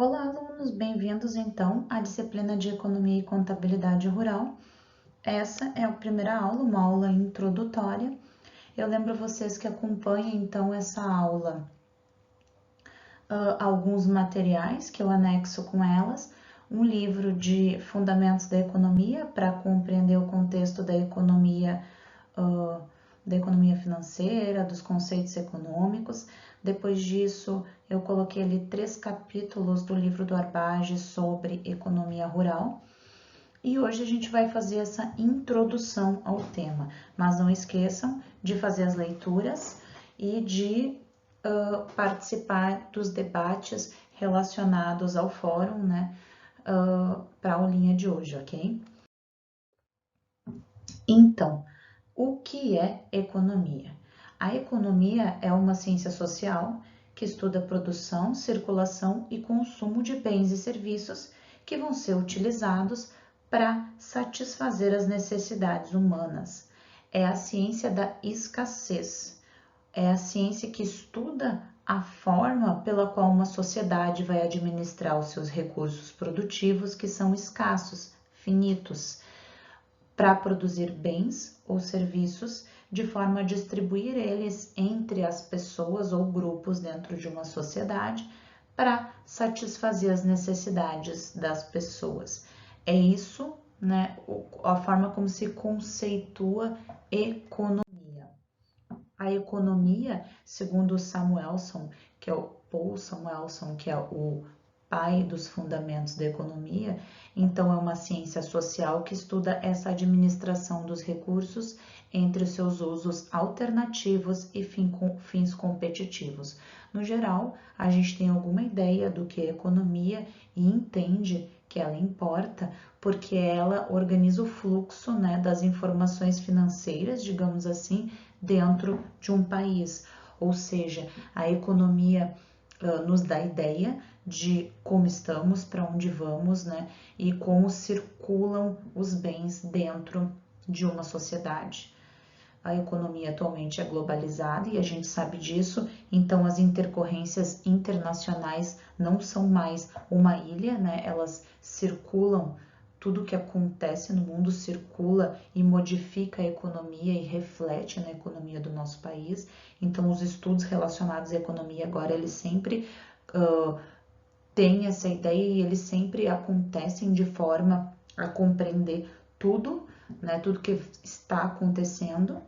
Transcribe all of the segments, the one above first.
Olá, alunos, bem-vindos então à disciplina de Economia e Contabilidade Rural. Essa é a primeira aula, uma aula introdutória. Eu lembro vocês que acompanham então essa aula alguns materiais que eu anexo com elas, um livro de Fundamentos da Economia para compreender o contexto da economia financeira, dos conceitos econômicos. Depois disso, eu coloquei ali 3 capítulos do livro do Arbage sobre economia rural. E hoje a gente vai fazer essa introdução ao tema, mas não esqueçam de fazer as leituras e de participar dos debates relacionados ao fórum, né, para a aulinha de hoje, ok? Então, o que é economia? A economia é uma ciência social que estuda produção, circulação e consumo de bens e serviços que vão ser utilizados para satisfazer as necessidades humanas. É a ciência da escassez. É a ciência que estuda a forma pela qual uma sociedade vai administrar os seus recursos produtivos que são escassos, finitos, para produzir bens ou serviços de forma a distribuir eles entre as pessoas ou grupos dentro de uma sociedade para satisfazer as necessidades das pessoas. É isso, né, a forma como se conceitua economia. A economia, segundo o Samuelson, que é o Paul Samuelson, que é o pai dos fundamentos da economia, então é uma ciência social que estuda essa administração dos recursos entre os seus usos alternativos e fins competitivos. No geral, a gente tem alguma ideia do que é economia e entende que ela importa porque ela organiza o fluxo, né, das informações financeiras, digamos assim, dentro de um país. Ou seja, a economia nos dá ideia de como estamos, para onde vamos, né? E como circulam os bens dentro de uma sociedade. A economia atualmente é globalizada e a gente sabe disso, então as intercorrências internacionais não são mais uma ilha, né? Elas circulam, tudo que acontece no mundo circula e modifica a economia e reflete na economia do nosso país. Então os estudos relacionados à economia agora, eles sempre têm essa ideia e eles sempre acontecem de forma a compreender tudo, né? Tudo que está acontecendo.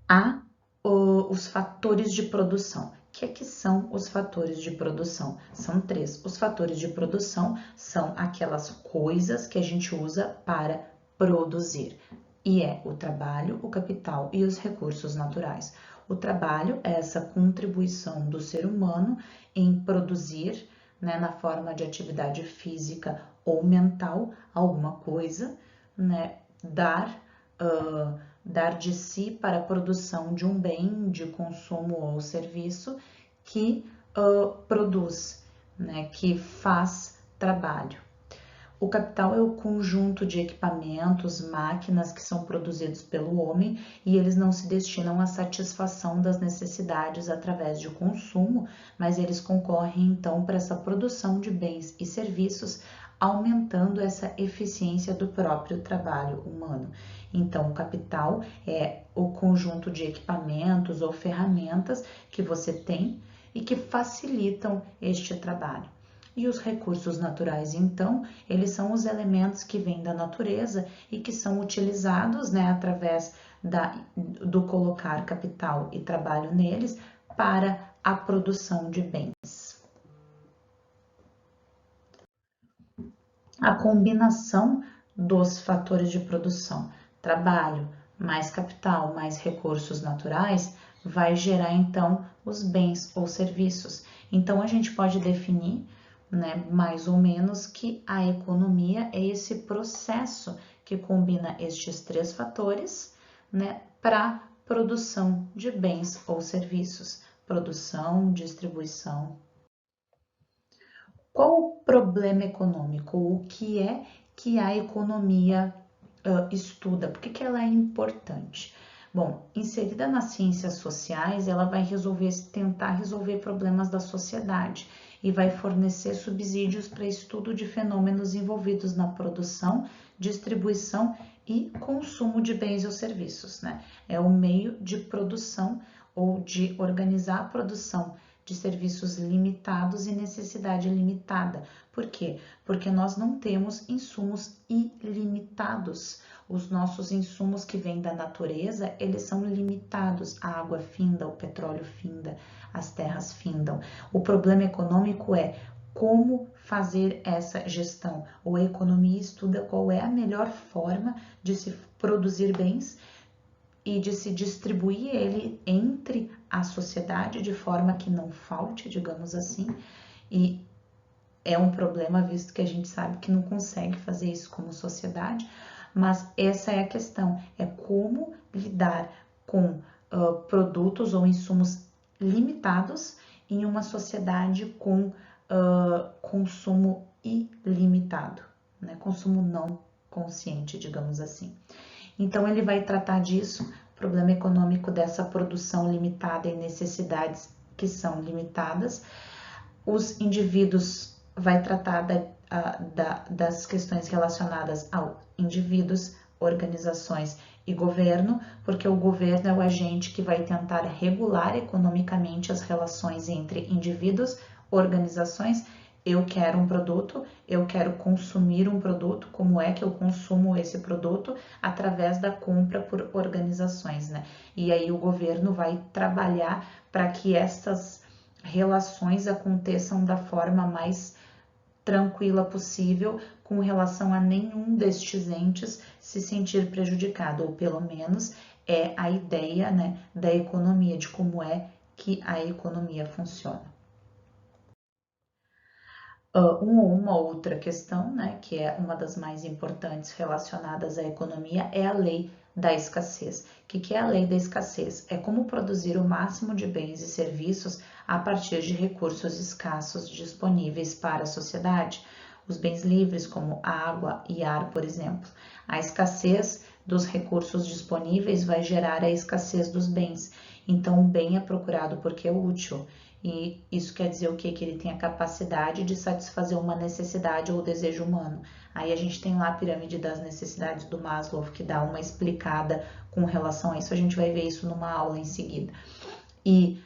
Há os fatores de produção. O que são os fatores de produção? São 3. Os fatores de produção são aquelas coisas que a gente usa para produzir. E é o trabalho, o capital e os recursos naturais. O trabalho é essa contribuição do ser humano em produzir, né, na forma de atividade física ou mental, alguma coisa, né, dar de si para a produção de um bem de consumo ou serviço que produz, né, que faz trabalho. O capital é o conjunto de equipamentos, máquinas que são produzidos pelo homem e eles não se destinam à satisfação das necessidades através de consumo, mas eles concorrem então para essa produção de bens e serviços, aumentando essa eficiência do próprio trabalho humano. Então, o capital é o conjunto de equipamentos ou ferramentas que você tem e que facilitam este trabalho. E os recursos naturais, então, eles são os elementos que vêm da natureza e que são utilizados, né, através do colocar capital e trabalho neles para a produção de bens. A combinação dos fatores de produção, trabalho, mais capital, mais recursos naturais, vai gerar então os bens ou serviços. Então a gente pode definir, né, mais ou menos que a economia é esse processo que combina estes 3 fatores, né, para produção de bens ou serviços, produção, distribuição. Qual o problema econômico? O que é que a economia estuda? Por que ela é importante? Bom, inserida nas ciências sociais, ela vai tentar resolver problemas da sociedade e vai fornecer subsídios para estudo de fenômenos envolvidos na produção, distribuição e consumo de bens ou serviços, né? É o meio de produção ou de organizar a produção de serviços limitados e necessidade limitada. Por quê? Porque nós não temos insumos ilimitados. Os nossos insumos que vêm da natureza, eles são limitados. A água finda, o petróleo finda, as terras findam. O problema econômico é como fazer essa gestão. A economia estuda qual é a melhor forma de se produzir bens e de se distribuir ele entre a sociedade de forma que não falte, digamos assim, e é um problema visto que a gente sabe que não consegue fazer isso como sociedade, mas essa é a questão, é como lidar com produtos ou insumos limitados em uma sociedade com consumo ilimitado, né? Consumo não consciente, digamos assim. Então, ele vai tratar disso, problema econômico dessa produção limitada e necessidades que são limitadas. Os indivíduos vai tratar das questões relacionadas ao indivíduos, organizações e governo, porque o governo é o agente que vai tentar regular economicamente as relações entre indivíduos, organizações. Eu quero um produto, eu quero consumir um produto, como é que eu consumo esse produto? Através da compra por organizações, né? E aí o governo vai trabalhar para que estas relações aconteçam da forma mais tranquila possível, com relação a nenhum destes entes se sentir prejudicado, ou pelo menos é a ideia, né, da economia, de como é que a economia funciona. Uma outra questão, né, que é uma das mais importantes relacionadas à economia, é a lei da escassez. O que é a lei da escassez? É como produzir o máximo de bens e serviços a partir de recursos escassos disponíveis para a sociedade. Os bens livres, como água e ar, por exemplo. A escassez dos recursos disponíveis vai gerar a escassez dos bens. Então, o bem é procurado porque é útil. E isso quer dizer o quê? Que ele tem a capacidade de satisfazer uma necessidade ou desejo humano. Aí a gente tem lá a pirâmide das necessidades do Maslow, que dá uma explicada com relação a isso. A gente vai ver isso numa aula em seguida. E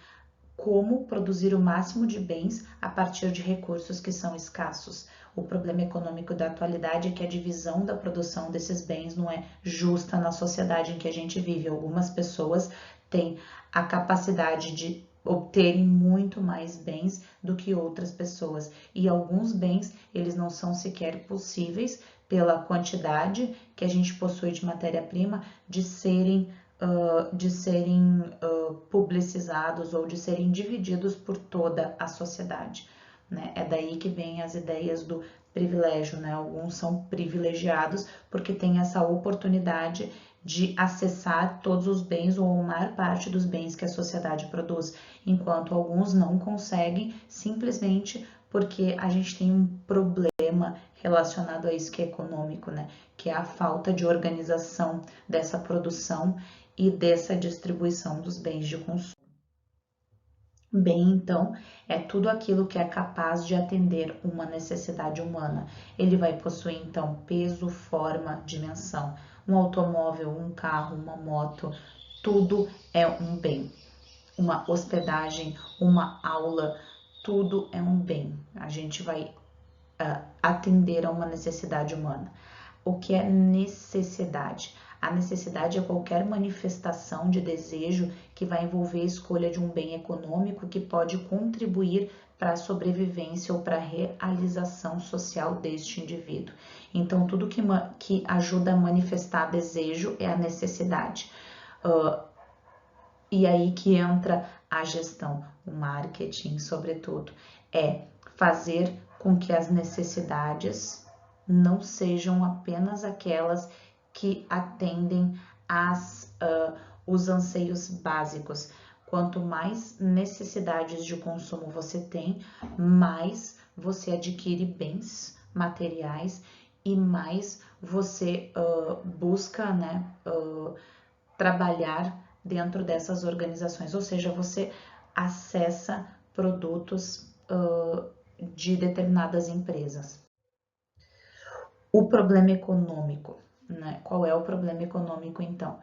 como produzir o máximo de bens a partir de recursos que são escassos. O problema econômico da atualidade é que a divisão da produção desses bens não é justa na sociedade em que a gente vive. Algumas pessoas têm a capacidade de obterem muito mais bens do que outras pessoas, e alguns bens eles não são sequer possíveis pela quantidade que a gente possui de matéria-prima de serem publicizados ou de serem divididos por toda a sociedade, né? É daí que vem as ideias do privilégio, né? Alguns são privilegiados porque têm essa oportunidade de acessar todos os bens ou a maior parte dos bens que a sociedade produz, enquanto alguns não conseguem simplesmente porque a gente tem um problema relacionado a isso que é econômico, né? Que é a falta de organização dessa produção e dessa distribuição dos bens de consumo. Bem, então, é tudo aquilo que é capaz de atender uma necessidade humana. Ele vai possuir, então, peso, forma, dimensão. Um automóvel, um carro, uma moto, tudo é um bem. Uma hospedagem, uma aula, tudo é um bem. A gente vai atender a uma necessidade humana. O que é necessidade? A necessidade é qualquer manifestação de desejo que vai envolver a escolha de um bem econômico que pode contribuir para a sobrevivência ou para a realização social deste indivíduo. Então, tudo que ajuda a manifestar desejo é a necessidade. E aí que entra a gestão, o marketing, sobretudo, é fazer com que as necessidades não sejam apenas aquelas que atendem os anseios básicos. Quanto mais necessidades de consumo você tem, mais você adquire bens materiais e mais você busca, né, trabalhar dentro dessas organizações, ou seja, você acessa produtos de determinadas empresas. O problema econômico, né? Qual é o problema econômico, então?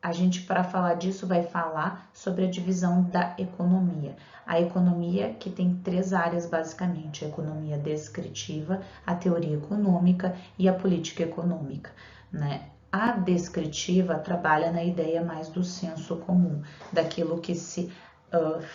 A gente, para falar disso, vai falar sobre a divisão da economia. A economia, que tem 3 áreas basicamente: a economia descritiva, a teoria econômica e a política econômica, né? A descritiva trabalha na ideia mais do senso comum, daquilo que se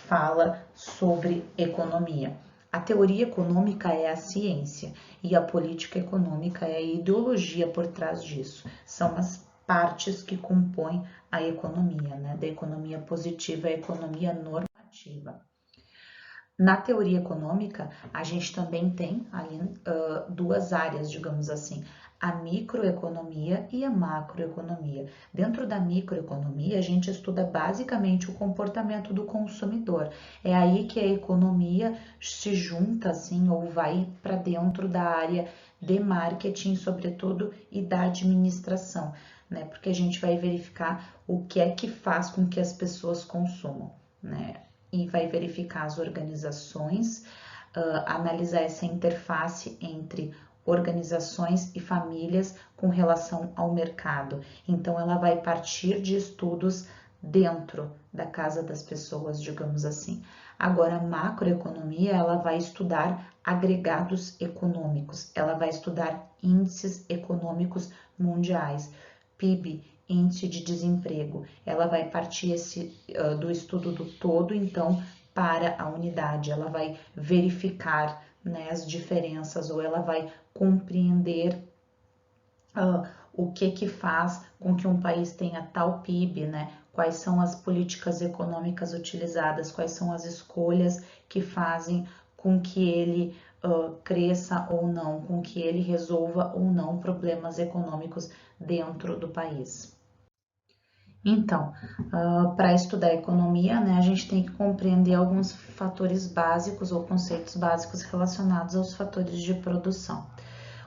fala sobre economia. A teoria econômica é a ciência e a política econômica é a ideologia por trás disso. São as partes que compõem a economia, né? Da economia positiva à economia normativa. Na teoria econômica, a gente também tem ali 2 áreas, digamos assim, a microeconomia e a macroeconomia. Dentro da microeconomia, a gente estuda basicamente o comportamento do consumidor. É aí que a economia se junta, assim, ou vai para dentro da área de marketing, sobretudo, e da administração, né? Porque a gente vai verificar o que é que faz com que as pessoas consumam, né? E vai verificar as organizações, analisar essa interface entre organizações e famílias com relação ao mercado. Então, ela vai partir de estudos dentro da casa das pessoas, digamos assim. Agora, a macroeconomia, ela vai estudar agregados econômicos, ela vai estudar índices econômicos mundiais, PIB, índice de desemprego. Ela vai partir do estudo do todo, então, para a unidade. Ela vai verificar, né, as diferenças, ou ela vai compreender o que faz com que um país tenha tal PIB, né? Quais são as políticas econômicas utilizadas, quais são as escolhas que fazem com que ele cresça ou não, com que ele resolva ou não problemas econômicos dentro do país. Então, para estudar economia, né, a gente tem que compreender alguns fatores básicos ou conceitos básicos relacionados aos fatores de produção.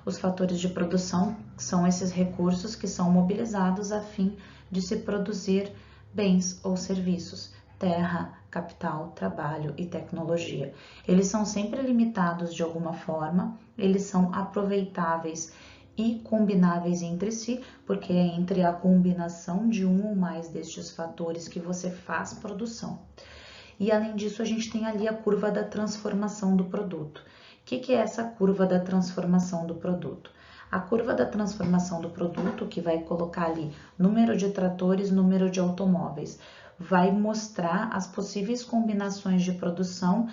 Os fatores de produção são esses recursos que são mobilizados a fim de se produzir bens ou serviços: terra, capital, trabalho e tecnologia. Eles são sempre limitados de alguma forma, eles são aproveitáveis e combináveis entre si, porque é entre a combinação de um ou mais destes fatores que você faz produção. E além disso, a gente tem ali a curva da transformação do produto. O que é essa curva da transformação do produto? A curva da transformação do produto, que vai colocar ali número de tratores, número de automóveis, vai mostrar as possíveis combinações de produção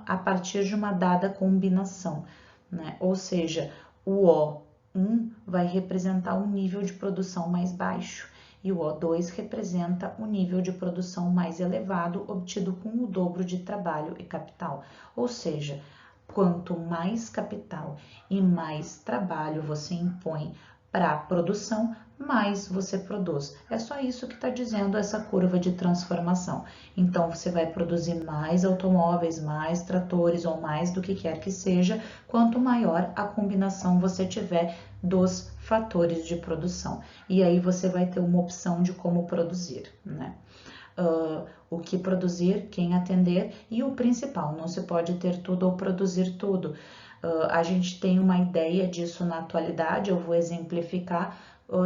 a partir de uma dada combinação, né? Ou seja, o O1 vai representar um nível de produção mais baixo e o O2 representa o nível de produção mais elevado, obtido com o dobro de trabalho e capital. Ou seja, quanto mais capital e mais trabalho você impõe para a produção, mais você produz. É só isso que está dizendo essa curva de transformação. Então, você vai produzir mais automóveis, mais tratores ou mais do que quer que seja, quanto maior a combinação você tiver dos fatores de produção. E aí você vai ter uma opção de como produzir, né? O que produzir, quem atender e o principal, não se pode ter tudo ou produzir tudo. A gente tem uma ideia disso na atualidade, eu vou exemplificar.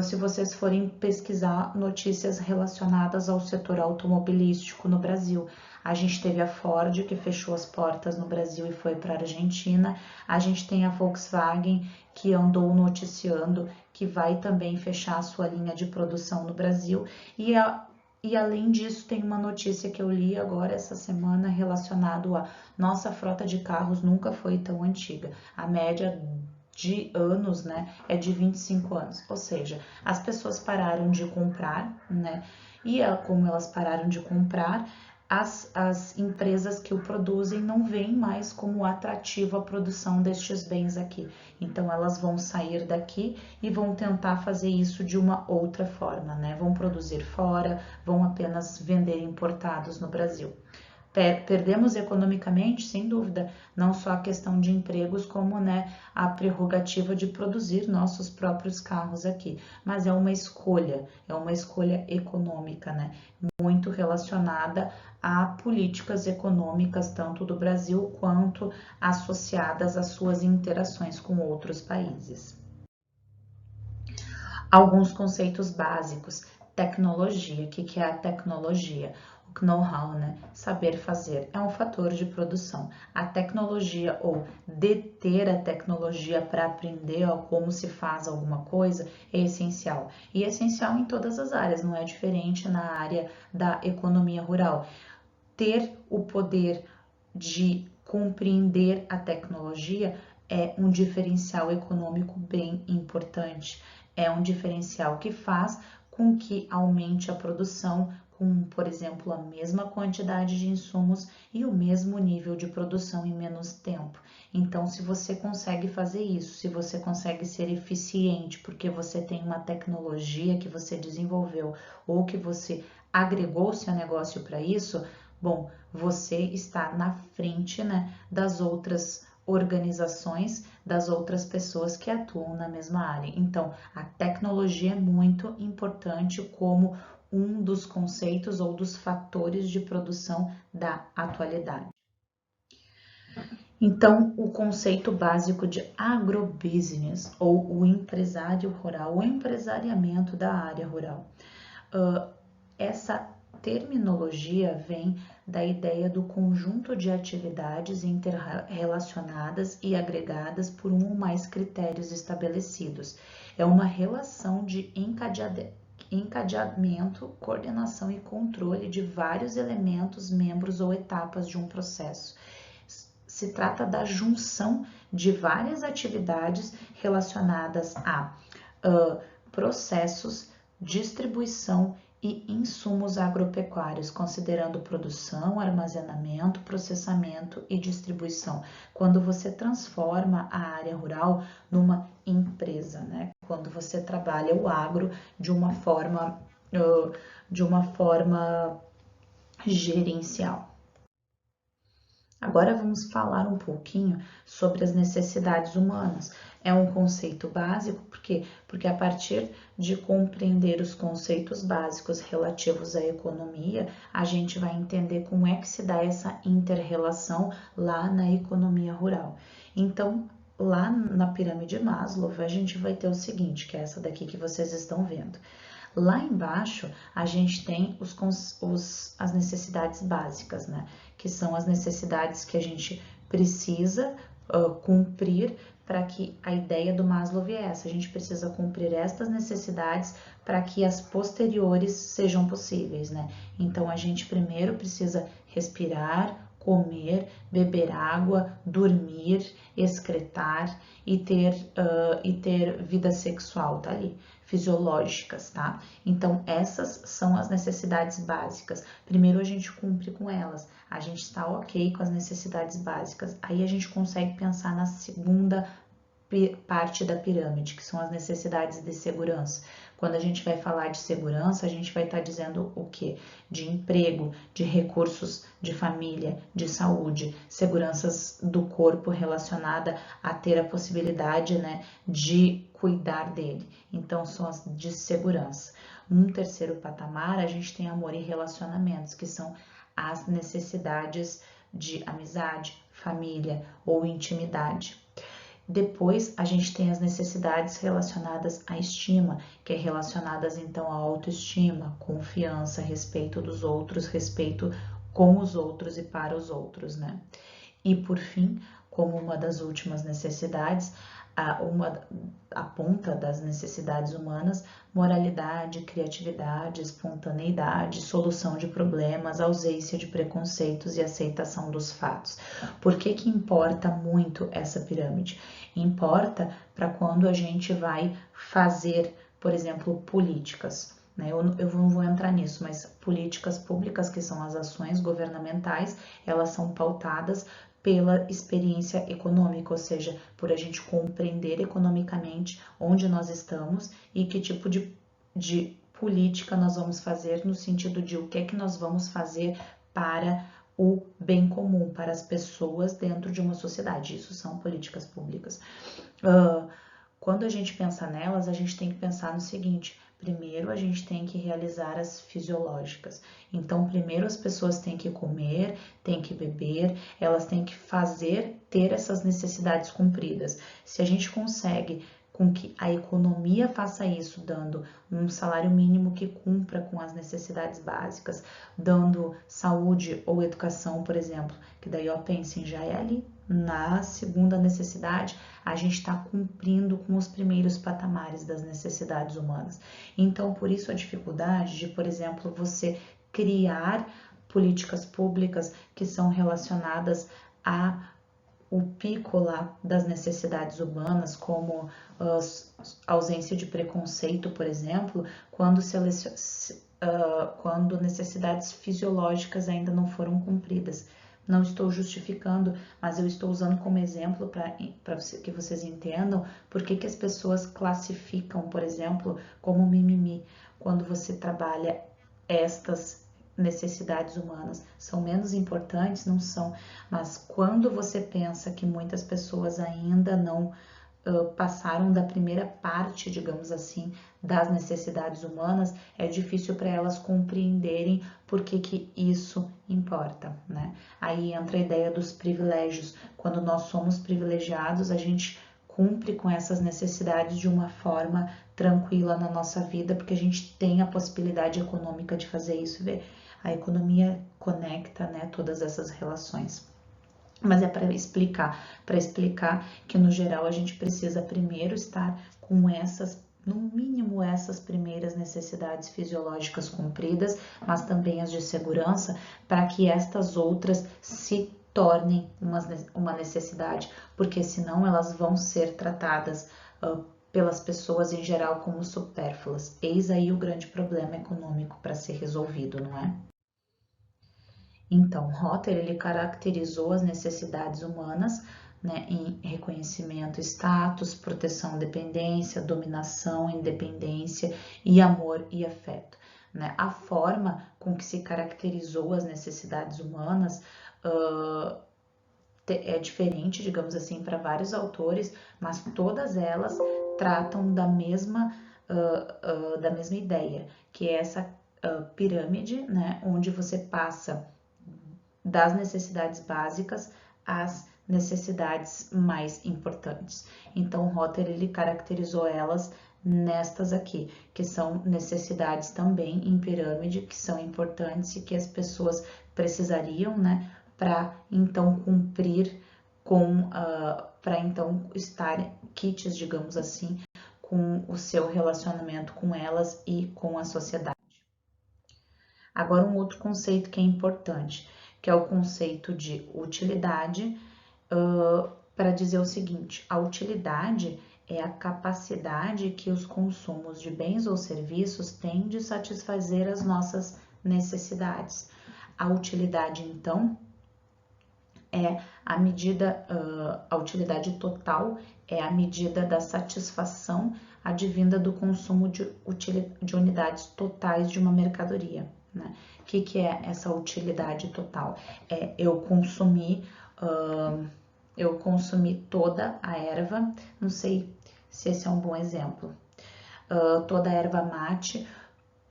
Se vocês forem pesquisar notícias relacionadas ao setor automobilístico no Brasil, a gente teve a Ford, que fechou as portas no Brasil e foi para a Argentina. A gente tem a Volkswagen, que andou noticiando que vai também fechar a sua linha de produção no Brasil. E além disso, tem uma notícia que eu li agora essa semana relacionado a nossa frota de carros nunca foi tão antiga. A média de anos, né, é de 25 anos. Ou seja, as pessoas pararam de comprar, né? E como elas pararam de comprar, as empresas que o produzem não veem mais como atrativo a produção destes bens aqui. Então, elas vão sair daqui e vão tentar fazer isso de uma outra forma, né? Vão produzir fora, vão apenas vender importados no Brasil. Perdemos economicamente, sem dúvida, não só a questão de empregos, como, né, a prerrogativa de produzir nossos próprios carros aqui, mas é uma escolha econômica, né, muito relacionada a políticas econômicas, tanto do Brasil quanto associadas às suas interações com outros países. Alguns conceitos básicos. Tecnologia. O que é a tecnologia? O know-how, né? Saber fazer é um fator de produção. A tecnologia ou deter a tecnologia para aprender como se faz alguma coisa é essencial. E é essencial em todas as áreas, não é diferente na área da economia rural. Ter o poder de compreender a tecnologia é um diferencial econômico bem importante. É um diferencial que faz com que aumente a produção com, por exemplo, a mesma quantidade de insumos e o mesmo nível de produção em menos tempo. Então, se você consegue fazer isso, se você consegue ser eficiente porque você tem uma tecnologia que você desenvolveu ou que você agregou seu negócio para isso, bom, você está na frente, né, das outras organizações, das outras pessoas que atuam na mesma área. Então, a tecnologia é muito importante como um dos conceitos ou dos fatores de produção da atualidade. Então, o conceito básico de agrobusiness ou o empresário rural, o empresariamento da área rural. Essa terminologia vem da ideia do conjunto de atividades interrelacionadas e agregadas por um ou mais critérios estabelecidos. É uma relação de encadeamento, coordenação e controle de vários elementos, membros ou etapas de um processo. Se trata da junção de várias atividades relacionadas a processos, distribuição e insumos agropecuários, considerando produção, armazenamento, processamento e distribuição. Quando você transforma a área rural numa empresa, né? Quando você trabalha o agro de uma forma gerencial. Agora vamos falar um pouquinho sobre as necessidades humanas. É um conceito básico, por quê? Porque a partir de compreender os conceitos básicos relativos à economia, a gente vai entender como é que se dá essa inter-relação lá na economia rural. Então, lá na pirâmide Maslow, a gente vai ter o seguinte, que é essa daqui que vocês estão vendo. Lá embaixo, a gente tem as necessidades básicas, né? Que são as necessidades que a gente precisa cumprir para que a ideia do Maslow é essa. A gente precisa cumprir estas necessidades para que as posteriores sejam possíveis, né? Então, a gente primeiro precisa respirar, comer, beber água, dormir, excretar e ter vida sexual, tá ali, fisiológicas, tá? Então, essas são as necessidades básicas. Primeiro a gente cumpre com elas, a gente está ok com as necessidades básicas. Aí a gente consegue pensar na segunda parte da pirâmide, que são as necessidades de segurança. Quando a gente vai falar de segurança, a gente vai estar dizendo o quê? De emprego, de recursos de família, de saúde, seguranças do corpo relacionada a ter a possibilidade, né, de cuidar dele. Então, são as de segurança. Um terceiro patamar, a gente tem amor e relacionamentos, que são as necessidades de amizade, família ou intimidade. Depois, a gente tem as necessidades relacionadas à estima, que é relacionadas então à autoestima, confiança, respeito dos outros, respeito com os outros e para os outros, né? E por fim, como uma das últimas necessidades, a ponta das necessidades humanas, moralidade, criatividade, espontaneidade, solução de problemas, ausência de preconceitos e aceitação dos fatos. Por que que importa muito essa pirâmide? Importa para quando a gente vai fazer, por exemplo, políticas. Eu não vou entrar nisso, mas políticas públicas, que são as ações governamentais, elas são pautadas pela experiência econômica, ou seja, por a gente compreender economicamente onde nós estamos e que tipo de política nós vamos fazer no sentido de o que é que nós vamos fazer para o bem comum para as pessoas dentro de uma sociedade. Isso são políticas públicas. Quando a gente pensa nelas, a gente tem que pensar no seguinte: primeiro a gente tem que realizar as fisiológicas. Então, primeiro as pessoas têm que comer, têm que beber, elas têm que ter essas necessidades cumpridas. Se a gente consegue com que a economia faça isso, dando um salário mínimo que cumpra com as necessidades básicas, dando saúde ou educação, por exemplo, que daí ó, pensem, já é ali na segunda necessidade, a gente está cumprindo com os primeiros patamares das necessidades humanas. Então, por isso a dificuldade de, por exemplo, você criar políticas públicas que são relacionadas a o pico lá das necessidades humanas, como ausência de preconceito, por exemplo, quando necessidades fisiológicas ainda não foram cumpridas. Não estou justificando, mas eu estou usando como exemplo para que vocês entendam por que as pessoas classificam, por exemplo, como mimimi, quando você trabalha estas necessidades humanas. São menos importantes? Não são, mas quando você pensa que muitas pessoas ainda não passaram da primeira parte, digamos assim, das necessidades humanas, é difícil para elas compreenderem por que isso importa, né? Aí entra a ideia dos privilégios. Quando nós somos privilegiados, a gente cumpre com essas necessidades de uma forma tranquila na nossa vida, porque a gente tem a possibilidade econômica de fazer isso. A economia conecta, né, todas essas relações. Mas é para explicar que no geral a gente precisa primeiro estar com essas, no mínimo essas primeiras necessidades fisiológicas cumpridas, mas também as de segurança, para que estas outras se tornem uma necessidade, porque senão elas vão ser tratadas pelas pessoas em geral como supérfluas. Eis aí o grande problema econômico para ser resolvido, não é? Então, Rotter ele caracterizou as necessidades humanas, né, em reconhecimento, status, proteção, dependência, dominação, independência e amor e afeto. Né? A forma com que se caracterizou as necessidades humanas é diferente, digamos assim, para vários autores, mas todas elas tratam da mesma ideia, que é essa pirâmide, né, onde você passa das necessidades básicas às necessidades mais importantes. Então, Rotter ele caracterizou elas nestas aqui, que são necessidades também em pirâmide, que são importantes e que as pessoas precisariam, né, para então cumprir com, para então estar kits, digamos assim, com o seu relacionamento com elas e com a sociedade. Agora, um outro conceito que é importante, que é o conceito de utilidade, para dizer o seguinte: a utilidade é a capacidade que os consumos de bens ou serviços têm de satisfazer as nossas necessidades. A utilidade, então, é a medida, a utilidade total é a medida da satisfação advinda do consumo de unidades totais de uma mercadoria. Né? O que é essa utilidade total? É eu consumir toda a erva, não sei se esse é um bom exemplo, toda a erva mate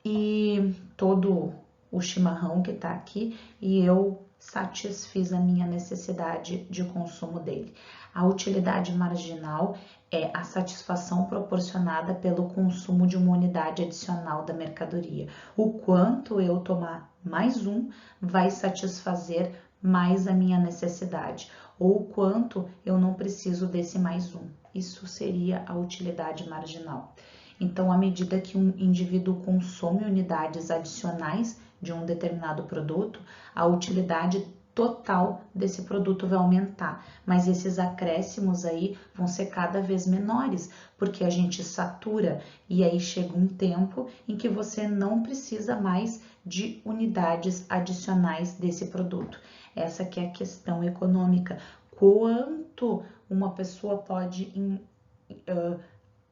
e todo o chimarrão que tá aqui e eu satisfiz a minha necessidade de consumo dele. A utilidade marginal é a satisfação proporcionada pelo consumo de uma unidade adicional da mercadoria. O quanto eu tomar mais um vai satisfazer mais a minha necessidade, ou o quanto eu não preciso desse mais um. Isso seria a utilidade marginal. Então, à medida que um indivíduo consome unidades adicionais de um determinado produto, a utilidade total desse produto vai aumentar, mas esses acréscimos aí vão ser cada vez menores, porque a gente satura e aí chega um tempo em que você não precisa mais de unidades adicionais desse produto. Essa que é a questão econômica. Quanto uma pessoa pode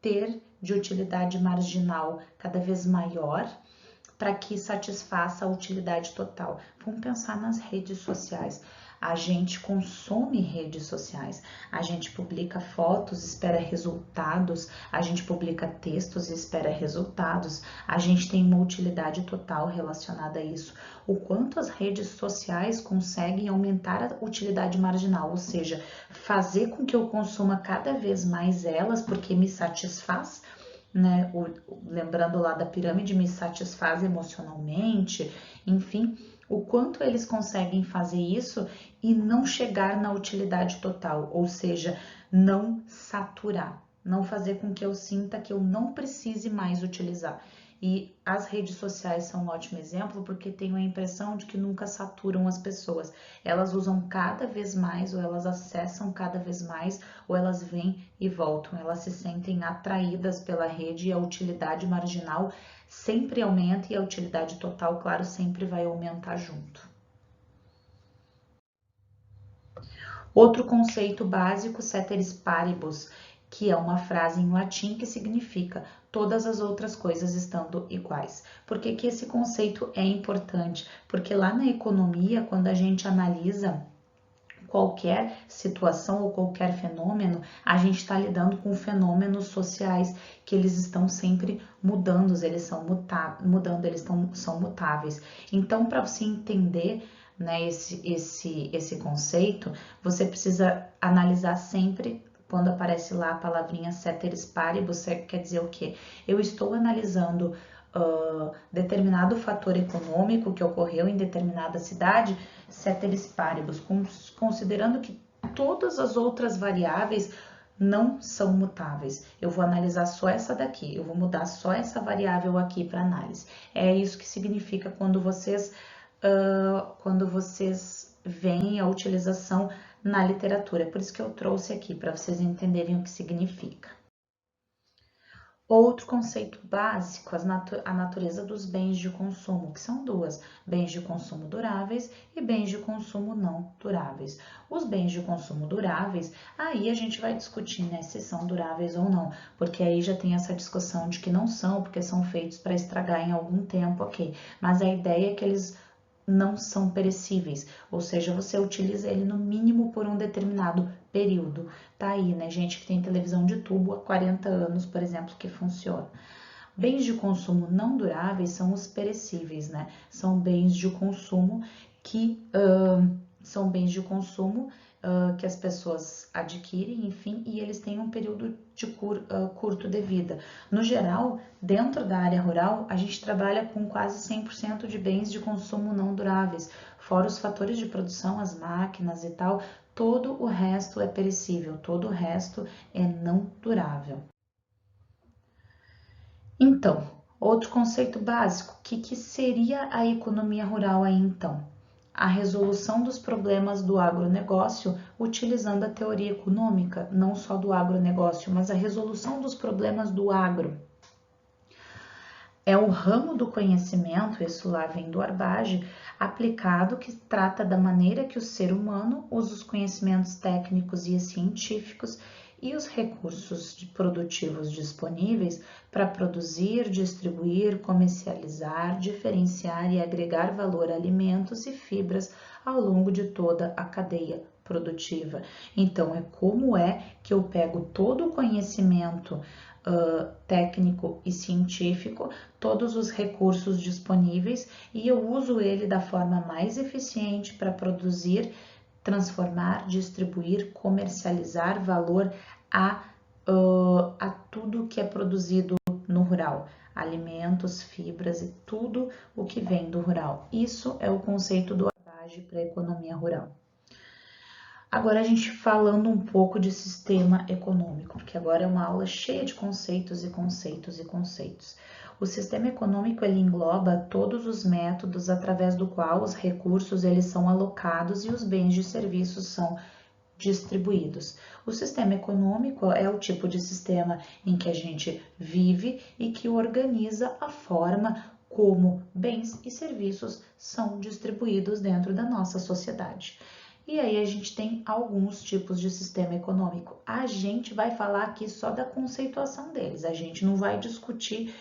ter de utilidade marginal cada vez maior para que satisfaça a utilidade total. Vamos pensar nas redes sociais. A gente consome redes sociais, a gente publica fotos, espera resultados, a gente publica textos e espera resultados, a gente tem uma utilidade total relacionada a isso. O quanto as redes sociais conseguem aumentar a utilidade marginal, ou seja, fazer com que eu consuma cada vez mais elas, porque me satisfaz, né? Lembrando lá da pirâmide, me satisfaz emocionalmente, enfim, o quanto eles conseguem fazer isso e não chegar na utilidade total, ou seja, não saturar, não fazer com que eu sinta que eu não precise mais utilizar. E as redes sociais são um ótimo exemplo porque tenho a impressão de que nunca saturam as pessoas. Elas usam cada vez mais, ou elas acessam cada vez mais, ou elas vêm e voltam. Elas se sentem atraídas pela rede e a utilidade marginal sempre aumenta e a utilidade total, claro, sempre vai aumentar junto. Outro conceito básico, ceteris paribus, que é uma frase em latim que significa todas as outras coisas estando iguais. Por que esse conceito é importante? Porque lá na economia, quando a gente analisa qualquer situação ou qualquer fenômeno, a gente está lidando com fenômenos sociais que eles estão sempre mudando, eles são são mutáveis. Então, para você entender, né, esse conceito, você precisa analisar sempre. Quando aparece lá a palavrinha ceteris paribus, quer dizer o quê? Eu estou analisando determinado fator econômico que ocorreu em determinada cidade, ceteris paribus, considerando que todas as outras variáveis não são mutáveis. Eu vou analisar só essa daqui, eu vou mudar só essa variável aqui para análise. É isso que significa quando vocês veem a utilização na literatura. Por isso que eu trouxe aqui, para vocês entenderem o que significa. Outro conceito básico, a natureza dos bens de consumo, que são duas, bens de consumo duráveis e bens de consumo não duráveis. Os bens de consumo duráveis, aí a gente vai discutir, né, se são duráveis ou não, porque aí já tem essa discussão de que não são, porque são feitos para estragar em algum tempo, ok. Mas a ideia é que eles não são perecíveis, ou seja, você utiliza ele no mínimo por um determinado período. Tá aí, né, gente que tem televisão de tubo há 40 anos, por exemplo, que funciona. Bens de consumo não duráveis são os perecíveis, né? São bens de consumo que que as pessoas adquirem, enfim, e eles têm um período de curto de vida. No geral, dentro da área rural, a gente trabalha com quase 100% de bens de consumo não duráveis, fora os fatores de produção, as máquinas e tal, todo o resto é perecível, todo o resto é não durável. Então, outro conceito básico, o que seria a economia rural aí então? A resolução dos problemas do agronegócio utilizando a teoria econômica, não só do agronegócio, mas a resolução dos problemas do agro. É o ramo do conhecimento, isso lá vem do Arbage, aplicado que trata da maneira que o ser humano usa os conhecimentos técnicos e científicos e os recursos produtivos disponíveis para produzir, distribuir, comercializar, diferenciar e agregar valor a alimentos e fibras ao longo de toda a cadeia produtiva. Então, é como é que eu pego todo o conhecimento técnico e científico, todos os recursos disponíveis e eu uso ele da forma mais eficiente para produzir, transformar, distribuir, comercializar valor a tudo que é produzido no rural, alimentos, fibras e tudo o que vem do rural. Isso é o conceito do Arbage para a economia rural. Agora a gente falando um pouco de sistema econômico, porque agora é uma aula cheia de conceitos e conceitos e conceitos. O sistema econômico ele engloba todos os métodos através do qual os recursos eles são alocados e os bens e serviços são distribuídos. O sistema econômico é o tipo de sistema em que a gente vive e que organiza a forma como bens e serviços são distribuídos dentro da nossa sociedade. E aí a gente tem alguns tipos de sistema econômico. A gente vai falar aqui só da conceituação deles, a gente não vai discutir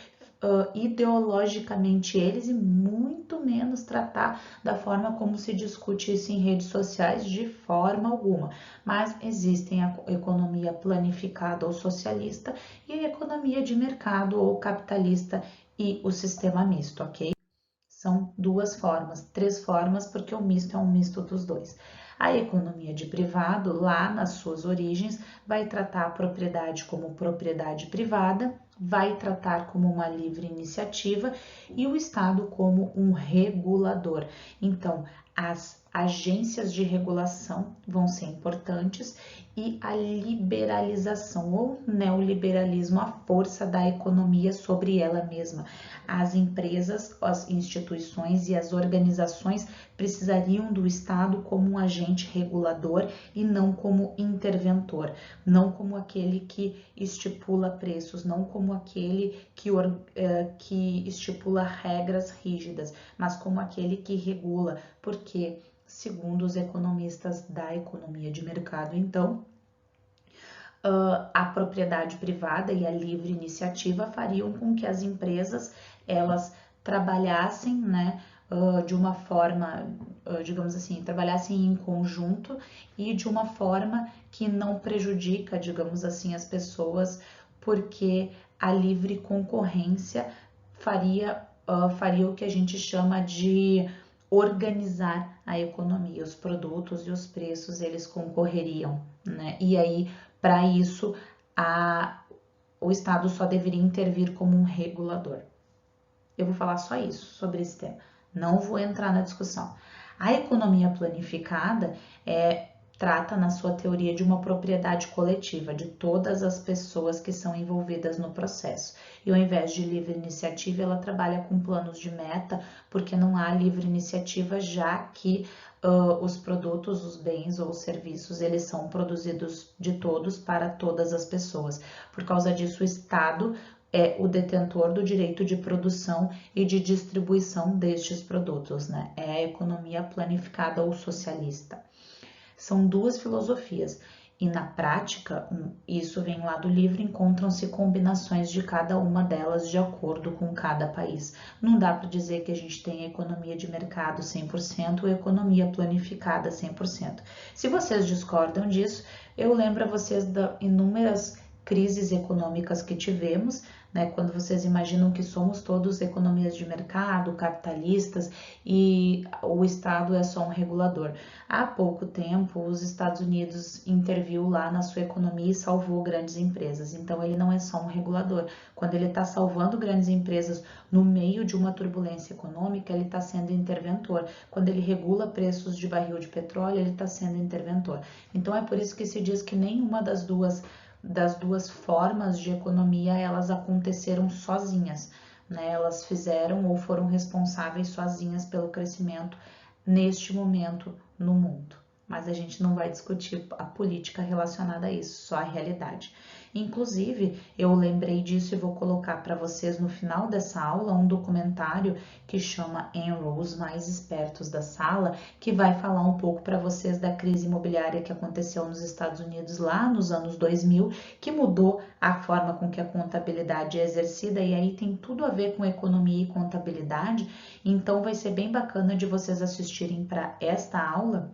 ideologicamente eles e muito menos tratar da forma como se discute isso em redes sociais de forma alguma. Mas existem a economia planificada ou socialista e a economia de mercado ou capitalista e o sistema misto, ok? São duas formas, três formas, porque o misto é um misto dos dois. A economia de privado, lá nas suas origens, vai tratar a propriedade como propriedade privada, vai tratar como uma livre iniciativa e o Estado como um regulador. Então, as agências de regulação vão ser importantes e a liberalização ou neoliberalismo, a força da economia sobre ela mesma. As empresas, as instituições e as organizações precisariam do Estado como um agente regulador e não como interventor, não como aquele que estipula preços, não como aquele que estipula regras rígidas, mas como aquele que regula, porque, segundo os economistas da economia de mercado, então, a propriedade privada e a livre iniciativa fariam com que as empresas elas trabalhassem, né, de uma forma, digamos assim, trabalhassem em conjunto e de uma forma que não prejudica, digamos assim, as pessoas, porque a livre concorrência faria o que a gente chama de organizar a economia, os produtos e os preços eles concorreriam, né? E aí, para isso, o Estado só deveria intervir como um regulador. Eu vou falar só isso sobre esse tema, não vou entrar na discussão. A economia planificada trata na sua teoria de uma propriedade coletiva de todas as pessoas que são envolvidas no processo. E ao invés de livre iniciativa, ela trabalha com planos de meta, porque não há livre iniciativa, já que os produtos, os bens ou os serviços, eles são produzidos de todos para todas as pessoas. Por causa disso, o Estado é o detentor do direito de produção e de distribuição destes produtos, né? É a economia planificada ou socialista. São duas filosofias e na prática, isso vem lá do livro, encontram-se combinações de cada uma delas de acordo com cada país. Não dá para dizer que a gente tem economia de mercado 100% ou economia planificada 100%. Se vocês discordam disso, eu lembro a vocês das inúmeras crises econômicas que tivemos, né, quando vocês imaginam que somos todos economias de mercado, capitalistas e o Estado é só um regulador. Há pouco tempo, os Estados Unidos interviu lá na sua economia e salvou grandes empresas. Então, ele não é só um regulador. Quando ele está salvando grandes empresas no meio de uma turbulência econômica, ele está sendo interventor. Quando ele regula preços de barril de petróleo, ele está sendo interventor. Então, é por isso que se diz que nenhuma das duas formas de economia elas aconteceram sozinhas, né? Elas fizeram ou foram responsáveis sozinhas pelo crescimento neste momento no mundo. Mas a gente não vai discutir a política relacionada a isso, só a realidade. Inclusive, eu lembrei disso e vou colocar para vocês no final dessa aula um documentário que chama Enron, os mais espertos da sala, que vai falar um pouco para vocês da crise imobiliária que aconteceu nos Estados Unidos lá nos anos 2000, que mudou a forma com que a contabilidade é exercida e aí tem tudo a ver com economia e contabilidade. Então vai ser bem bacana de vocês assistirem para esta aula.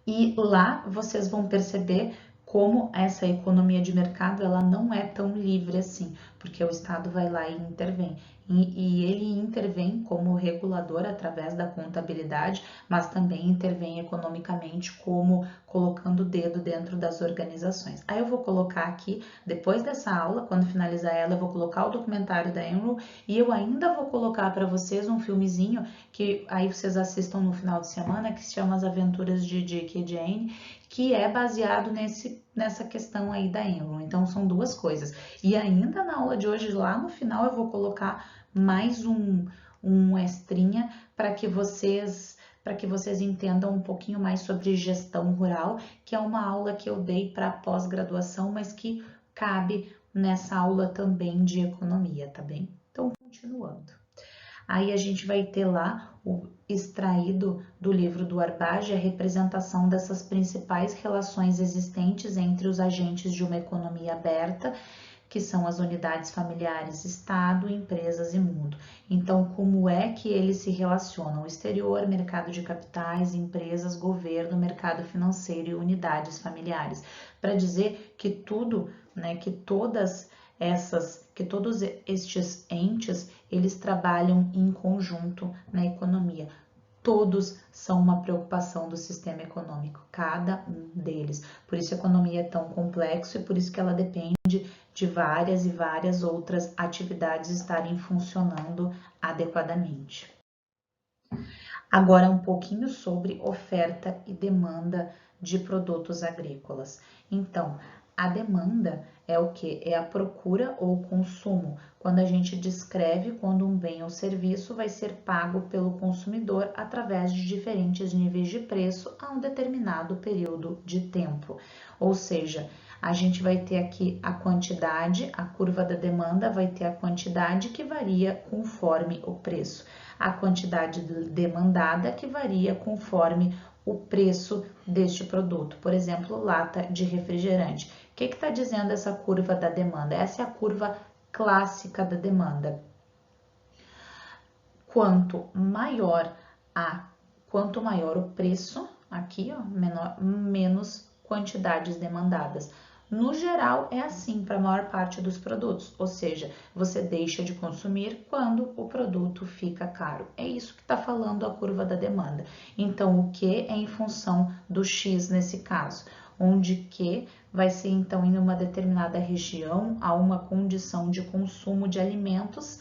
E lá vocês vão perceber como essa economia de mercado ela não é tão livre assim, porque o Estado vai lá e intervém. E ele intervém como regulador através da contabilidade, mas também intervém economicamente como colocando o dedo dentro das organizações. Aí eu vou colocar aqui, depois dessa aula, quando finalizar ela, eu vou colocar o documentário da Enron e eu ainda vou colocar para vocês um filmezinho que aí vocês assistam no final de semana, que se chama As Aventuras de Dick e Jane, que é baseado nessa questão aí da Enron. Então, são duas coisas. E ainda na aula de hoje, lá no final, eu vou colocar mais um extrinha para que vocês entendam um pouquinho mais sobre gestão rural, que é uma aula que eu dei para pós-graduação, mas que cabe nessa aula também de economia, tá bem? Então, continuando. Aí a gente vai ter lá o extraído do livro do Arbage a representação dessas principais relações existentes entre os agentes de uma economia aberta, que são as unidades familiares, Estado, empresas e mundo. Então, como é que eles se relacionam? O exterior, mercado de capitais, empresas, governo, mercado financeiro e unidades familiares. Para dizer que tudo, né, que todos estes entes, eles trabalham em conjunto na economia. Todos são uma preocupação do sistema econômico, cada um deles. Por isso a economia é tão complexa e por isso que ela depende de várias e várias outras atividades estarem funcionando adequadamente. Agora um pouquinho sobre oferta e demanda de produtos agrícolas. Então, a demanda é o que? É a procura ou consumo, quando a gente descreve quando um bem ou serviço vai ser pago pelo consumidor através de diferentes níveis de preço a um determinado período de tempo. Ou seja, a gente vai ter aqui a quantidade, a curva da demanda vai ter a quantidade que varia conforme o preço, a quantidade demandada que varia conforme o preço deste produto. Por exemplo, lata de refrigerante. O que está dizendo essa curva da demanda? Essa é a curva clássica da demanda. Quanto maior o preço, aqui, ó, menos quantidades demandadas. No geral, é assim para a maior parte dos produtos, ou seja, você deixa de consumir quando o produto fica caro. É isso que está falando a curva da demanda. Então, o que é em função do X nesse caso? Onde que vai ser, então, em uma determinada região, a uma condição de consumo de alimentos,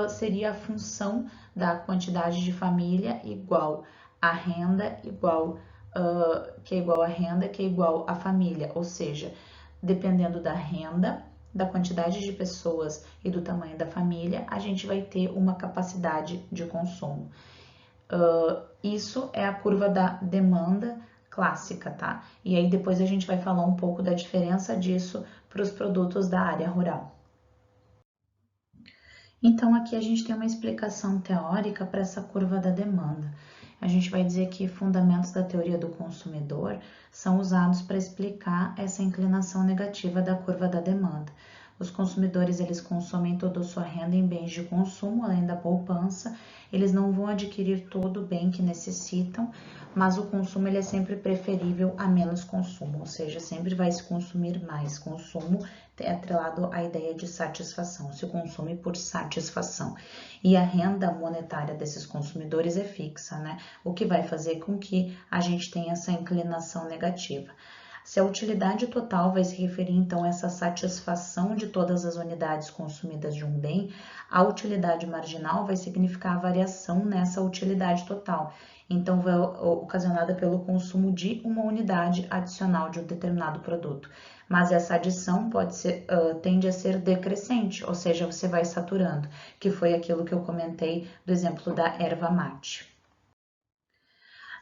seria a função da quantidade de família igual a renda que é igual a renda que é igual a família, ou seja, dependendo da renda, da quantidade de pessoas e do tamanho da família, a gente vai ter uma capacidade de consumo. Isso é a curva da demanda clássica, tá? E aí depois a gente vai falar um pouco da diferença disso para os produtos da área rural. Então, aqui a gente tem uma explicação teórica para essa curva da demanda. A gente vai dizer que fundamentos da teoria do consumidor são usados para explicar essa inclinação negativa da curva da demanda. Os consumidores, eles consomem toda a sua renda em bens de consumo, além da poupança. Eles não vão adquirir todo o bem que necessitam, mas o consumo ele é sempre preferível a menos consumo, ou seja, sempre vai se consumir mais. Consumo é atrelado à ideia de satisfação, se consome por satisfação. E a renda monetária desses consumidores é fixa, né? O que vai fazer com que a gente tenha essa inclinação negativa. Se a utilidade total vai se referir então a essa satisfação de todas as unidades consumidas de um bem, a utilidade marginal vai significar a variação nessa utilidade total. Então, vai ocasionada pelo consumo de uma unidade adicional de um determinado produto. Mas essa adição tende a ser decrescente, ou seja, você vai saturando, que foi aquilo que eu comentei do exemplo da erva mate.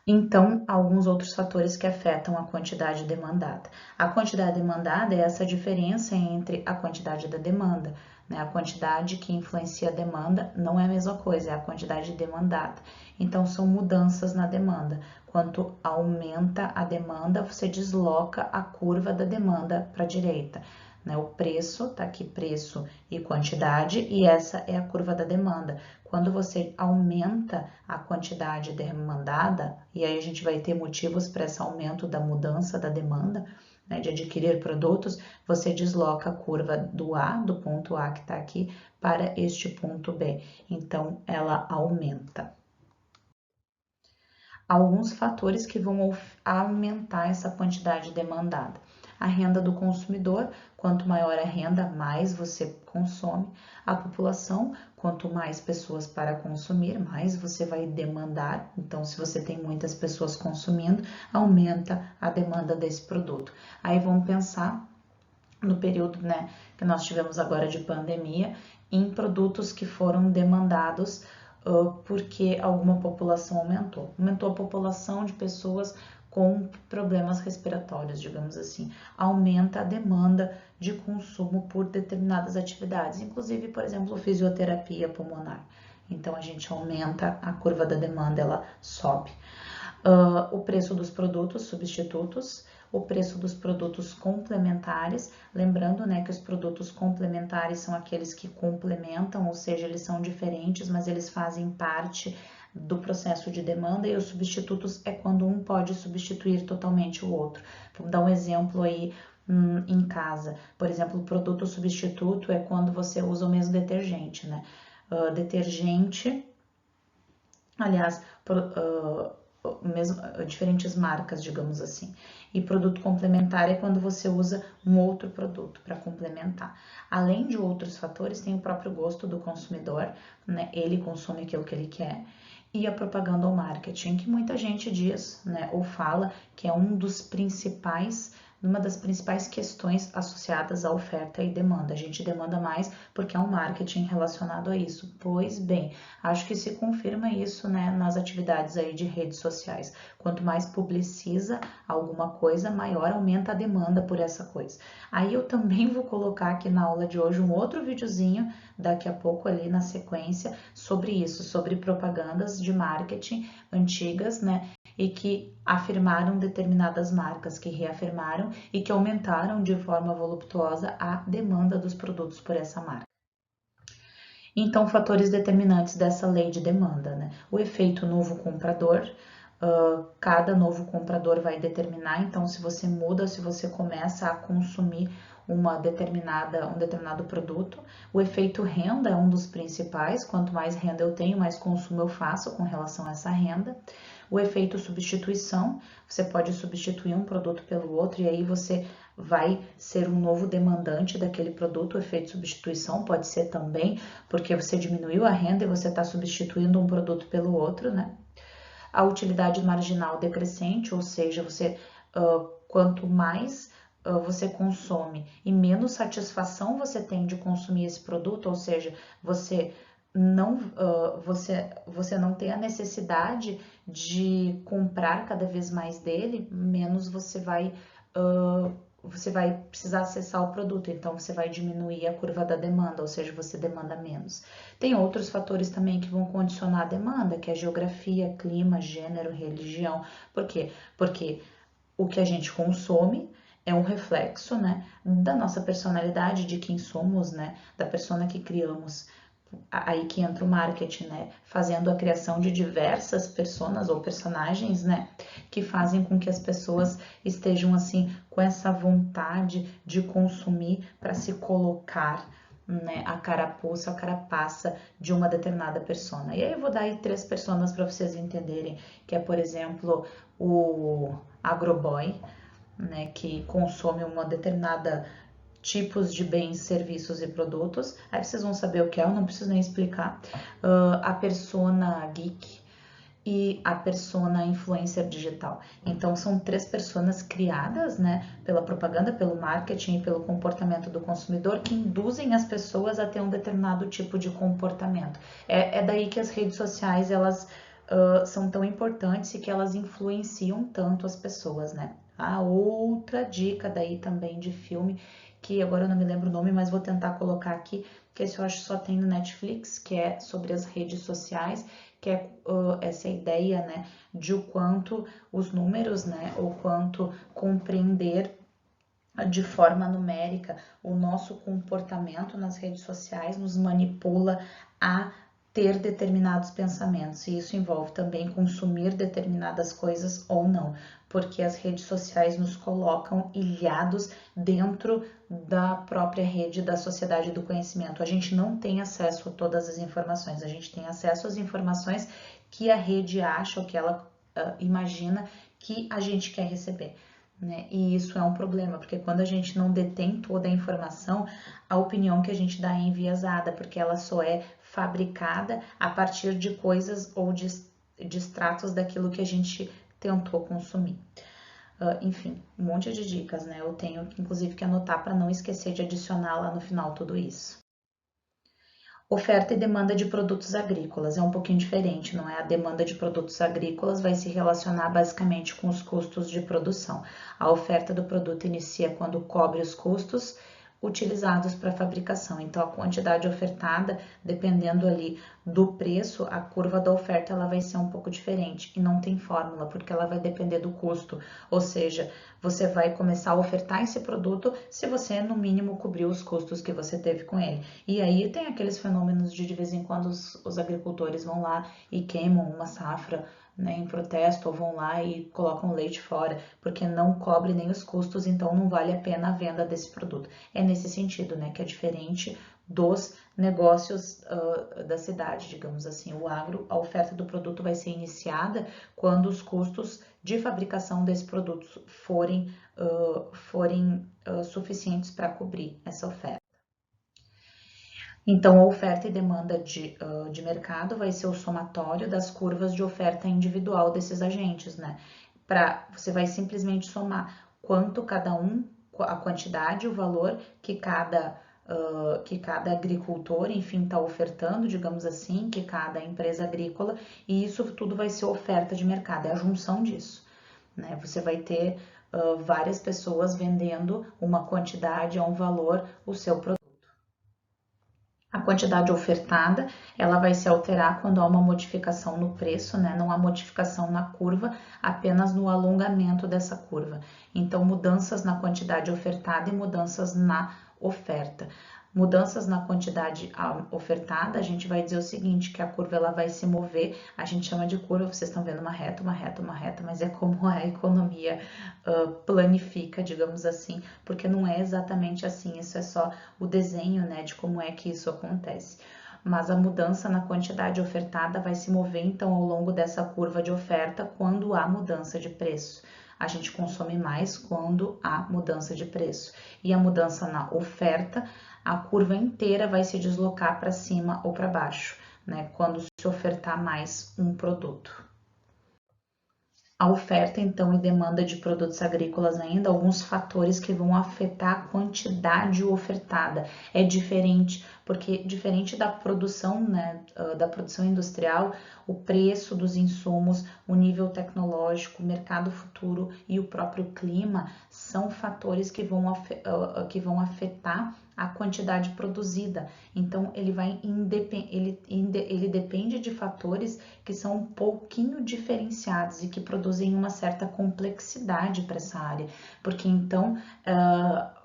Então, alguns outros fatores que afetam a quantidade demandada. A quantidade demandada é essa diferença entre a quantidade da demanda, né? A quantidade que influencia a demanda não é a mesma coisa, é a quantidade demandada. Então, são mudanças na demanda. Quanto aumenta a demanda, você desloca a curva da demanda para a direita. Né? O preço, tá aqui preço e quantidade, e essa é a curva da demanda. Quando você aumenta a quantidade demandada, e aí a gente vai ter motivos para esse aumento da mudança da demanda, né, de adquirir produtos, você desloca a curva do ponto A que está aqui, para este ponto B. Então, ela aumenta. Alguns fatores que vão aumentar essa quantidade demandada. A renda do consumidor, quanto maior a renda, mais você consome. A população, quanto mais pessoas para consumir, mais você vai demandar. Então, se você tem muitas pessoas consumindo, aumenta a demanda desse produto. Aí vamos pensar no período, né, que nós tivemos agora de pandemia, em produtos que foram demandados porque alguma população aumentou. Aumentou a população de pessoas com problemas respiratórios, digamos assim, aumenta a demanda de consumo por determinadas atividades, inclusive, por exemplo, fisioterapia pulmonar. Então, a gente aumenta a curva da demanda, ela sobe. O preço dos produtos substitutos, o preço dos produtos complementares, lembrando, né, que os produtos complementares são aqueles que complementam, ou seja, eles são diferentes, mas eles fazem parte do processo de demanda, e os substitutos é quando um pode substituir totalmente o outro. Vamos dar um exemplo aí em casa. Por exemplo, o produto substituto é quando você usa o mesmo detergente, né? Detergente, aliás, diferentes marcas, digamos assim. E produto complementar é quando você usa um outro produto para complementar. Além de outros fatores, tem o próprio gosto do consumidor, né? Ele consome aquilo que ele quer. E a propaganda ou marketing, que muita gente diz, né, ou fala que é uma das principais questões associadas à oferta e demanda. A gente demanda mais porque é um marketing relacionado a isso. Pois bem, acho que se confirma isso, né, nas atividades aí de redes sociais. Quanto mais publiciza alguma coisa, maior aumenta a demanda por essa coisa. Aí eu também vou colocar aqui na aula de hoje um outro videozinho, daqui a pouco ali na sequência, sobre isso, sobre propagandas de marketing antigas, né, e que afirmaram determinadas marcas, que reafirmaram e que aumentaram de forma voluptuosa a demanda dos produtos por essa marca. Então, fatores determinantes dessa lei de demanda, né? O efeito novo comprador, cada novo comprador vai determinar, então se você muda, se você começa a consumir um determinado produto. O efeito renda é um dos principais, quanto mais renda eu tenho, mais consumo eu faço com relação a essa renda. O efeito substituição, você pode substituir um produto pelo outro e aí você vai ser um novo demandante daquele produto. O efeito substituição pode ser também porque você diminuiu a renda e você está substituindo um produto pelo outro, né? A utilidade marginal decrescente, ou seja, quanto mais você consome e menos satisfação você tem de consumir esse produto, ou seja, você você não tem a necessidade de comprar cada vez mais dele, menos você vai precisar acessar o produto, então você vai diminuir a curva da demanda, ou seja, você demanda menos. Tem outros fatores também que vão condicionar a demanda, que é geografia, clima, gênero, religião. Por quê? Porque o que a gente consome é um reflexo, né, da nossa personalidade, de quem somos, né, da persona que criamos. Aí que entra o marketing, né, fazendo a criação de diversas personas ou personagens, né, que fazem com que as pessoas estejam assim com essa vontade de consumir para se colocar, né, a carapuça, a carapaça de uma determinada persona. E aí eu vou dar aí 3 personas para vocês entenderem, que é, por exemplo, o agroboy, né, que consome uma determinada tipos de bens, serviços e produtos. Aí vocês vão saber o que é, eu não preciso nem explicar. A persona geek e a persona influencer digital. Então são 3 personas criadas, né, pela propaganda, pelo marketing e pelo comportamento do consumidor que induzem as pessoas a ter um determinado tipo de comportamento. É daí que as redes sociais elas são tão importantes e que elas influenciam tanto as pessoas, né? A outra dica daí também de filme, que agora eu não me lembro o nome, mas vou tentar colocar aqui, que esse eu acho que só tem no Netflix, que é sobre as redes sociais, que é essa ideia, né, de o quanto os números, né, o quanto compreender de forma numérica o nosso comportamento nas redes sociais nos manipula a ter determinados pensamentos, e isso envolve também consumir determinadas coisas ou não, porque as redes sociais nos colocam ilhados dentro da própria rede da sociedade do conhecimento. A gente não tem acesso a todas as informações, a gente tem acesso às informações que a rede acha ou que ela imagina que a gente quer receber. Né? E isso é um problema, porque quando a gente não detém toda a informação, a opinião que a gente dá é enviesada, porque ela só é fabricada a partir de coisas ou de extratos daquilo que a gente tentou consumir. Enfim, um monte de dicas, né? Eu tenho inclusive que anotar para não esquecer de adicionar lá no final tudo isso. Oferta e demanda de produtos agrícolas é um pouquinho diferente, não é? A demanda de produtos agrícolas vai se relacionar basicamente com os custos de produção. A oferta do produto inicia quando cobre os custos utilizados para fabricação. Então, a quantidade ofertada, dependendo ali do preço, a curva da oferta ela vai ser um pouco diferente e não tem fórmula, porque ela vai depender do custo. Ou seja, você vai começar a ofertar esse produto se você, no mínimo, cobrir os custos que você teve com ele. E aí tem aqueles fenômenos de vez em quando os agricultores vão lá e queimam uma safra, né, em protesto, ou vão lá e colocam leite fora, porque não cobre nem os custos, então não vale a pena a venda desse produto. É nesse sentido, né, que é diferente dos negócios da cidade, digamos assim. O agro, a oferta do produto vai ser iniciada quando os custos de fabricação desse produto forem suficientes para cobrir essa oferta. Então, a oferta e demanda de mercado vai ser o somatório das curvas de oferta individual desses agentes, né? Você vai simplesmente somar quanto cada um, a quantidade, o valor que cada agricultor, enfim, está ofertando, digamos assim, que cada empresa agrícola, e isso tudo vai ser oferta de mercado, é a junção disso, né? Você vai ter várias pessoas vendendo uma quantidade a um valor o seu produto. A quantidade ofertada, ela vai se alterar quando há uma modificação no preço, né? Não há modificação na curva, apenas no alongamento dessa curva. Então, mudanças na quantidade ofertada e mudanças na oferta. Mudanças na quantidade ofertada, a gente vai dizer o seguinte, que a curva ela vai se mover, a gente chama de curva, vocês estão vendo uma reta, mas é como a economia planifica, digamos assim, porque não é exatamente assim, isso é só o desenho, né, de como é que isso acontece. Mas a mudança na quantidade ofertada vai se mover, então, ao longo dessa curva de oferta, quando há mudança de preço. A gente consome mais quando há mudança de preço. E a mudança na oferta, a curva inteira vai se deslocar para cima ou para baixo, né? Quando se ofertar mais um produto. A oferta, então, e demanda de produtos agrícolas ainda, alguns fatores que vão afetar a quantidade ofertada. É diferente, porque diferente da produção, né, da produção industrial, o preço dos insumos, o nível tecnológico, o mercado futuro e o próprio clima são fatores que vão afetar a quantidade produzida. Então, ele depende de fatores que são um pouquinho diferenciados e que produzem uma certa complexidade para essa área, porque então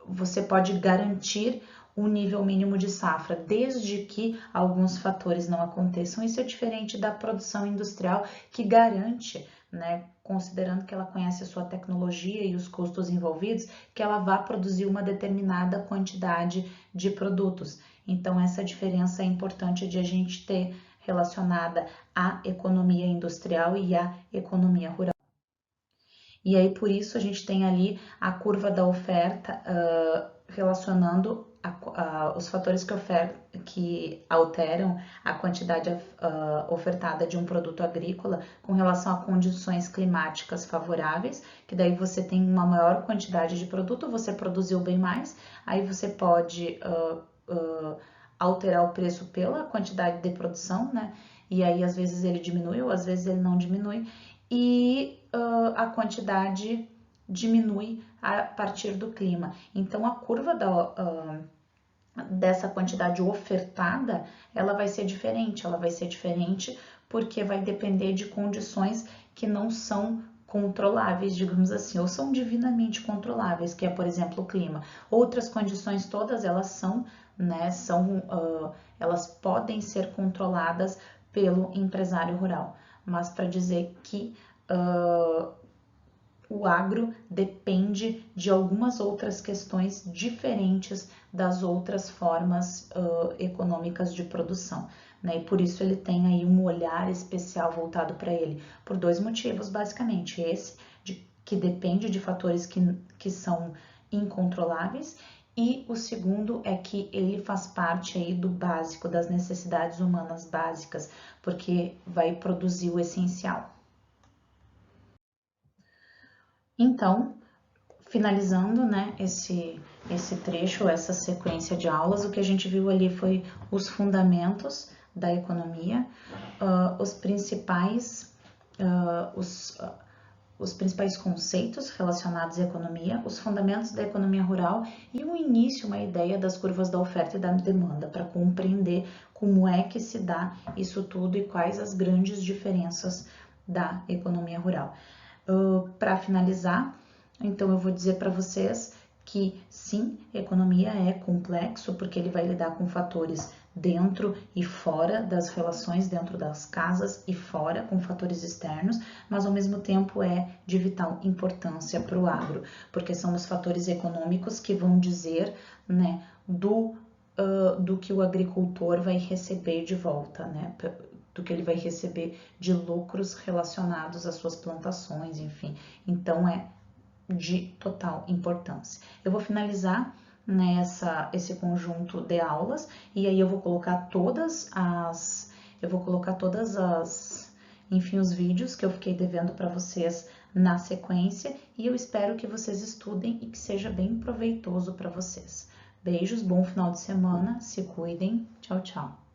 você pode garantir um nível mínimo de safra, desde que alguns fatores não aconteçam. Isso é diferente da produção industrial, que garante, né, considerando que ela conhece a sua tecnologia e os custos envolvidos, que ela vá produzir uma determinada quantidade de produtos. Então, essa diferença é importante de a gente ter relacionada à economia industrial e à economia rural. E aí, por isso, a gente tem ali a curva da oferta relacionando os fatores que alteram a quantidade ofertada de um produto agrícola com relação a condições climáticas favoráveis, que daí você tem uma maior quantidade de produto, você produziu bem mais, aí você pode alterar o preço pela quantidade de produção, né? E aí às vezes ele diminui ou às vezes ele não diminui, e a quantidade diminui a partir do clima. Então a curva dessa quantidade ofertada, ela vai ser diferente porque vai depender de condições que não são controláveis, digamos assim, ou são divinamente controláveis, que é, por exemplo, o clima. Outras condições todas, elas são, né, elas podem ser controladas pelo empresário rural, mas para dizer que o agro depende de algumas outras questões diferentes das outras formas econômicas de produção, né? E por isso ele tem aí um olhar especial voltado para ele, por dois motivos, basicamente. Esse, que depende de fatores que são incontroláveis, e o segundo é que ele faz parte aí do básico, das necessidades humanas básicas, porque vai produzir o essencial. Então, finalizando, né, esse trecho, essa sequência de aulas, o que a gente viu ali foi os fundamentos da economia, os principais, os principais conceitos relacionados à economia, os fundamentos da economia rural e o início, uma ideia das curvas da oferta e da demanda, para compreender como é que se dá isso tudo e quais as grandes diferenças da economia rural. Para finalizar, então eu vou dizer para vocês que sim, economia é complexo porque ele vai lidar com fatores dentro e fora das relações, dentro das casas e fora, com fatores externos, mas ao mesmo tempo é de vital importância para o agro, porque são os fatores econômicos que vão dizer, né, do que o agricultor vai receber de volta, né, do que ele vai receber de lucros relacionados às suas plantações, enfim. Então é de total importância. Eu vou finalizar esse conjunto de aulas e aí eu vou colocar enfim, os vídeos que eu fiquei devendo para vocês na sequência e eu espero que vocês estudem e que seja bem proveitoso para vocês. Beijos, bom final de semana, se cuidem, tchau, tchau.